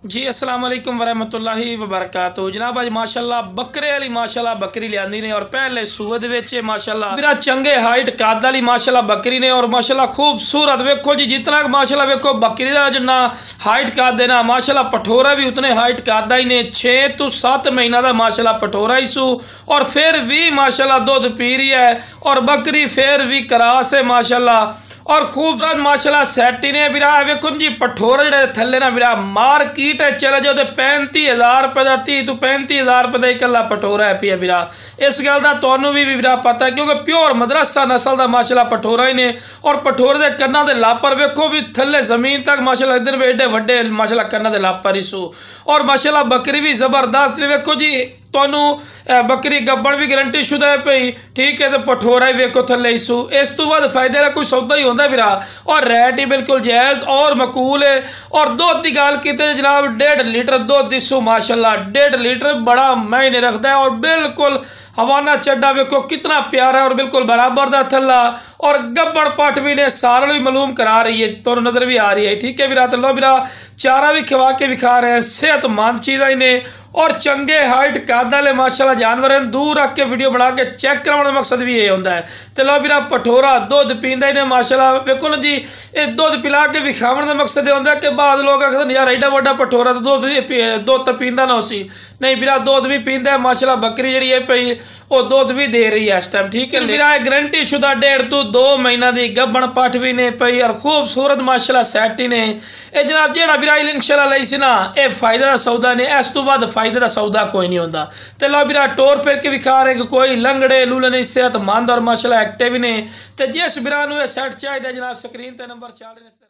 जी अस्सलाम वालेकुम वरहमतुल्लाहि वबरकातुहू। जनाब अज माशाल्लाह बकरे वाली माशाल्लाह बकरी लियांदी ने और पहले सूबे विच माशाल्लाह मेरा चंगे हाइट कद वाली माशाल्लाह बकरी ने और माशाल्लाह खूबसूरत वेखो जी, जितना माशाल्लाह वेखो बकरी का जिन्ना हाइट कद है ना माशाल्लाह पठोरा भी उतने हाइट कद ही ने। 6 तो 7 महीना का माशाल्लाह पठोरा ही सू और फिर भी माशाल्लाह दुध पी रही है और बकरी फिर भी करास है माशाल्लाह और खूबसूरत माशाल्लाह सैटी ने बिरा वेखो जी। पठोरा जो थले ना बिरा मार्केट है चले जाओ तो 35,000 रुपये का 30 तो 35,000 रुपये का इकला पठोरा है पिया बिरा। इस गल का तुहानू भी बिरा पता है क्योंकि प्योर मदरसा नस्ल का माशाल्लाह पठोरा ही ने और पठोरे के कन्ना के लापर वेखो भी थले जमीन तक माशाल्लाह इधर भी एडे वड्डे माशाल्लाह कन्ना के लापर ही सू और माशाल्लाह बकरी भी जबरदस्त ने। वेखो जी तुहानू बकरी गब्बन भी गारंटी शुदा है पई, ठीक है, तो पठोरा ही वेखो थले इसू। इस तो बाद फायदे का कोई सौदा ही होंदा बिरा और रेट ही बिल्कुल जायज़ और मकूल है। और दुध की गल की जनाब 1.5 लीटर दुध दिसू माशाल्लाह 1.5 लीटर बड़ा महीने रखता है और बिल्कुल हवाना चड्डा वेखो कितना प्यारा है और बिल्कुल बराबर का थला और गब्बड़ पट भी ने सारा भी मालूम करा रही है, तो नजर भी आ रही है, ठीक है बिरा। तो लो बिरा चारा भी खवा के विखा रहे हैं, सेहतमंद चीज़ ही ने और चंगे हाइट कद वाले माशाल्लाह जानवर हैं। दूर रख के वीडियो बना के चेक कराने का मकसद भी ये होता है। तो लो बिरा पठोरा दुध पींदा ही ने माशाल्लाह वेखो ना जी। ये दुध पिला के विखावन का मकसद ये होता है कि बाद लोग आखते यार एडा वड्डा पठोरा तो दुध तो पींदा ना उसी, नहीं बिरा दुध भी पींदा है माशाल्लाह। बकरी जी है पई वो दुध भी दे रही है इस टाइम, ठीक है बिरा। गारंटी शुदा 1.5 तो 2 महीना की गब्बन पठ भी ने पई और खूबसूरत माशाल्लाह सैटी ने। ये जनाब जेड़ा बिरा इंशाल्लाह लई सी ना ये फायदे का सौदा ने, इस तो बाद फायदे का सौदा कोई नहीं होता। तो लो बिरा टोर फिर के विखा रहे कि कोई लंगड़े लूले नहीं, सेहतमंद और माशाल्लाह एक्टिव ने। तो जिस बिरा नूं सैट चाहिए जनाब स्क्रीन पर नंबर चल रहे।